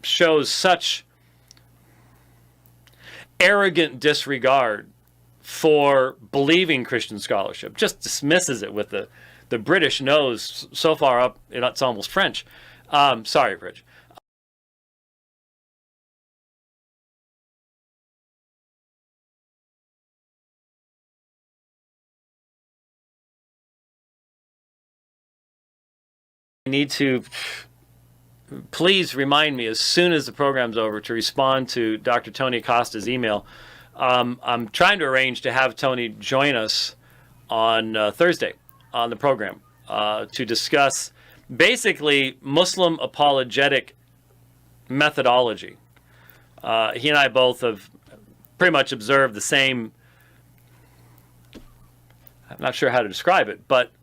shows such arrogant disregard for believing Christian scholarship, just dismisses it with the British nose so far up, it's almost French. Sorry, Bridge. I need to please remind me as soon as the program's over to respond to Dr. Tony Acosta's email. I'm trying to arrange to have Tony join us on Thursday on the program to discuss basically Muslim apologetic methodology. He and I both have pretty much observed the same, I'm not sure how to describe it, but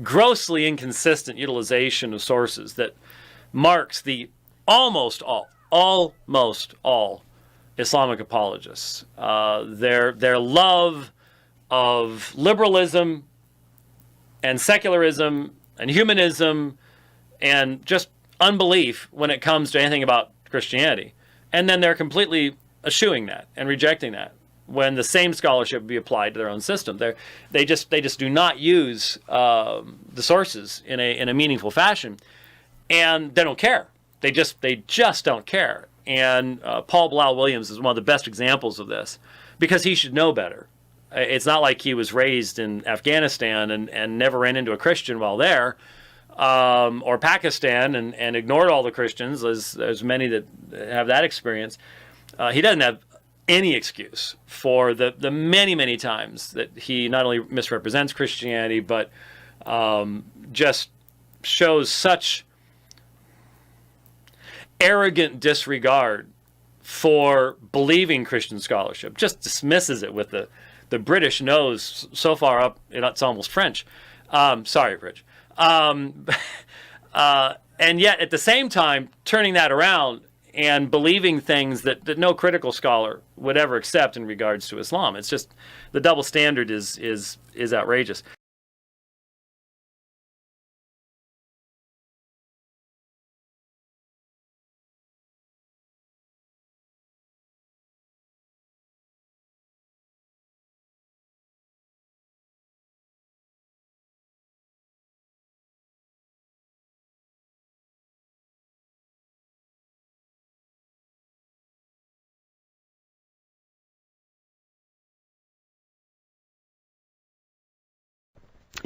grossly inconsistent utilization of sources that marks the almost all Islamic apologists. Their love of liberalism and secularism and humanism and just unbelief when it comes to anything about Christianity. And then they're completely eschewing that and rejecting that when the same scholarship would be applied to their own system. They just do not use the sources in a meaningful fashion, and they don't care. They just don't care. And Paul Bilal Williams is one of the best examples of this, because he should know better. It's not like he was raised in Afghanistan and never ran into a Christian while there, or Pakistan and ignored all the Christians. There's many that have that experience. He doesn't have any excuse for the many times that he not only misrepresents Christianity, but just shows such arrogant disregard for believing Christian scholarship, just dismisses it with the British nose so far up, it's almost French. Sorry, Bridge. And yet at the same time turning that around and believing things that no critical scholar would ever accept in regards to Islam. It's just, the double standard is outrageous.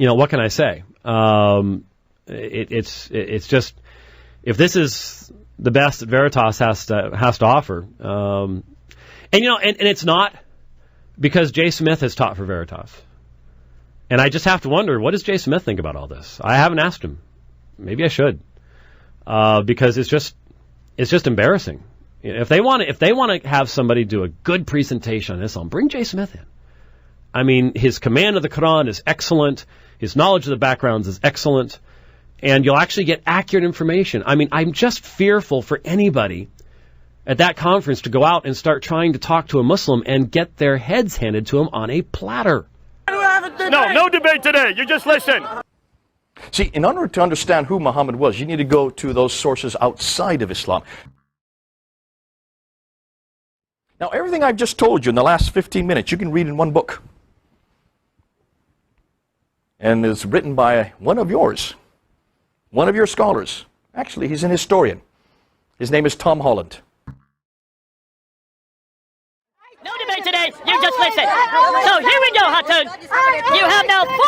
What can I say? It's just, if this is the best that Veritas has to offer, and it's not because Jay Smith has taught for Veritas, and I just have to wonder, what does Jay Smith think about all this? I haven't asked him. Maybe I should, because it's just embarrassing. If they want to have somebody do a good presentation on Islam, bring Jay Smith in. I mean, his command of the Quran is excellent. His knowledge of the backgrounds is excellent. And you'll actually get accurate information. I mean, I'm just fearful for anybody at that conference to go out and start trying to talk to a Muslim and get their heads handed to them on a platter. No debate today. You just listen. See, in order to understand who Muhammad was, you need to go to those sources outside of Islam. Now, everything I've just told you in the last 15 minutes, you can read in one book. And it's written by one of your scholars. Actually, he's an historian. His name is Tom Holland. No debate today. You just listen. So here we go, Hatun. You have now 4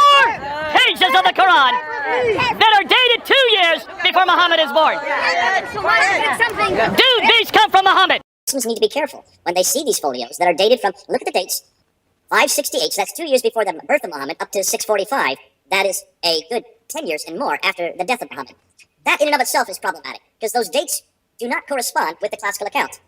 pages of the Quran that are dated 2 years before Muhammad is born. Dude, these come from Muhammad. Muslims need to be careful when they see these folios that are dated from, look at the dates, 568, so that's 2 years before the birth of Muhammad, up to 645. That is a good 10 years and more after the death of Muhammad. That in and of itself is problematic, because those dates do not correspond with the classical account.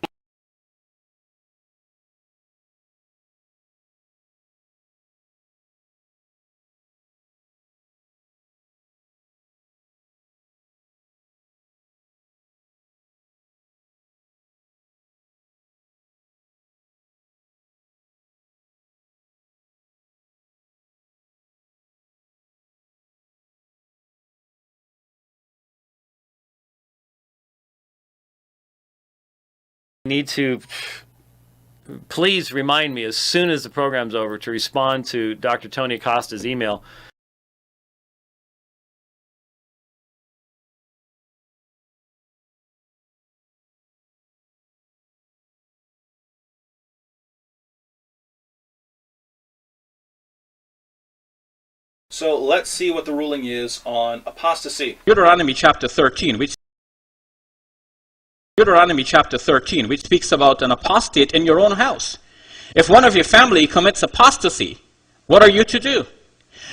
need to please remind me as soon as the program's over to respond to Dr. Tony Acosta's email. So let's see what the ruling is on apostasy. Deuteronomy chapter 13, which speaks about an apostate in your own house. If one of your family commits apostasy, what are you to do?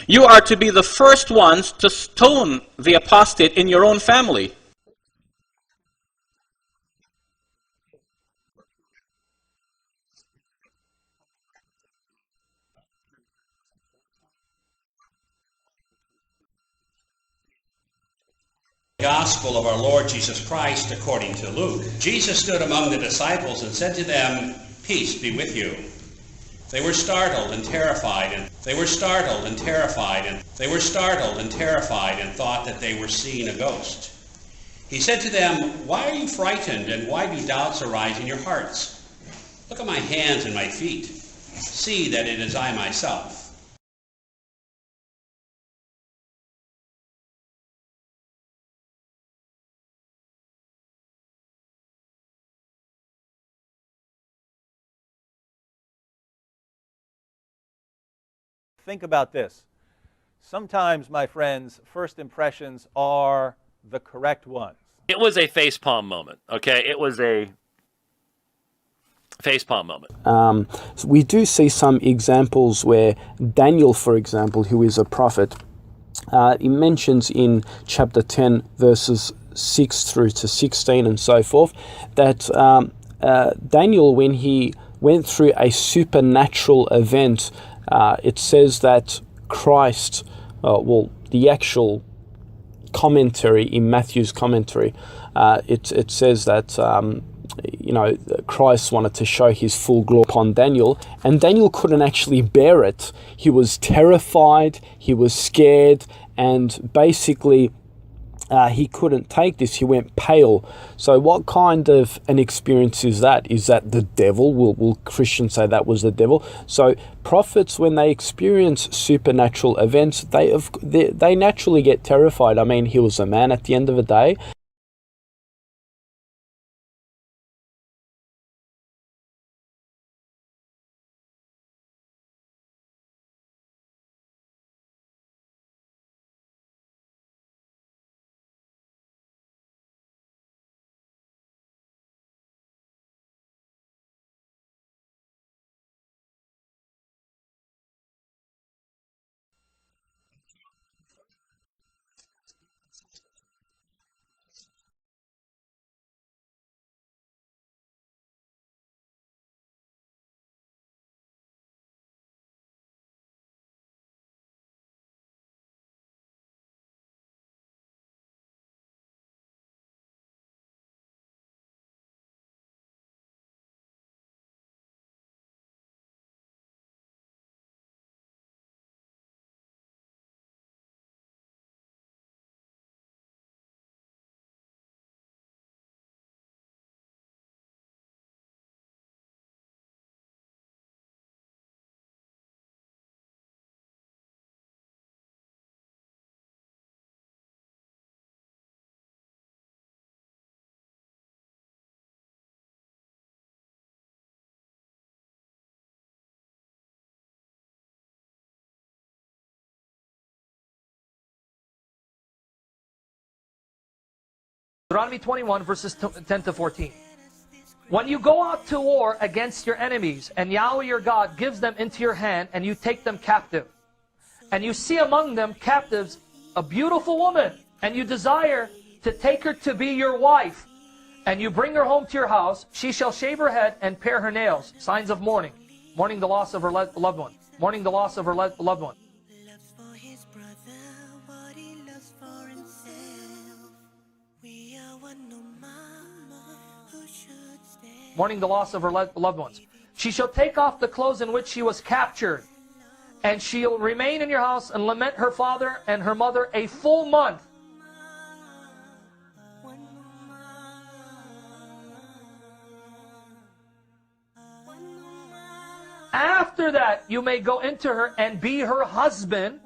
You are to be the first ones to stone the apostate in your own family. Gospel of our Lord Jesus Christ according to Luke. Jesus stood among the disciples and said to them, "Peace be with you." They were startled and terrified, and thought that they were seeing a ghost. He said to them, "Why are you frightened, and why do doubts arise in your hearts? Look at my hands and my feet. See that it is I myself." Think about this. Sometimes, my friends, first impressions are the correct ones. It was a facepalm moment, okay? It was a facepalm moment. We do see some examples where Daniel, for example, who is a prophet, he mentions in chapter 10, verses 6 through to 16 and so forth, that Daniel, when he went through a supernatural event, it says that Christ, the actual commentary in Matthew's commentary, it says that Christ wanted to show his full glory upon Daniel, and Daniel couldn't actually bear it. He was terrified, he was scared, and basically he couldn't take this. He went pale. So what kind of an experience is that? Is that the devil? Will Christians say that was the devil? So prophets, when they experience supernatural events, they naturally get terrified. I mean, he was a man at the end of the day. Deuteronomy 21 verses 10 to 14. When you go out to war against your enemies, and Yahweh your God gives them into your hand, and you take them captive, and you see among them captives a beautiful woman, and you desire to take her to be your wife, and you bring her home to your house, she shall shave her head and pare her nails, signs of mourning, mourning the loss of her loved one, mourning the loss of her loved one. Mourning the loss of her loved ones. She shall take off the clothes in which she was captured, and she'll remain in your house and lament her father and her mother a full month. After that, you may go into her and be her husband.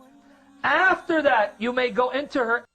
After that, you may go into her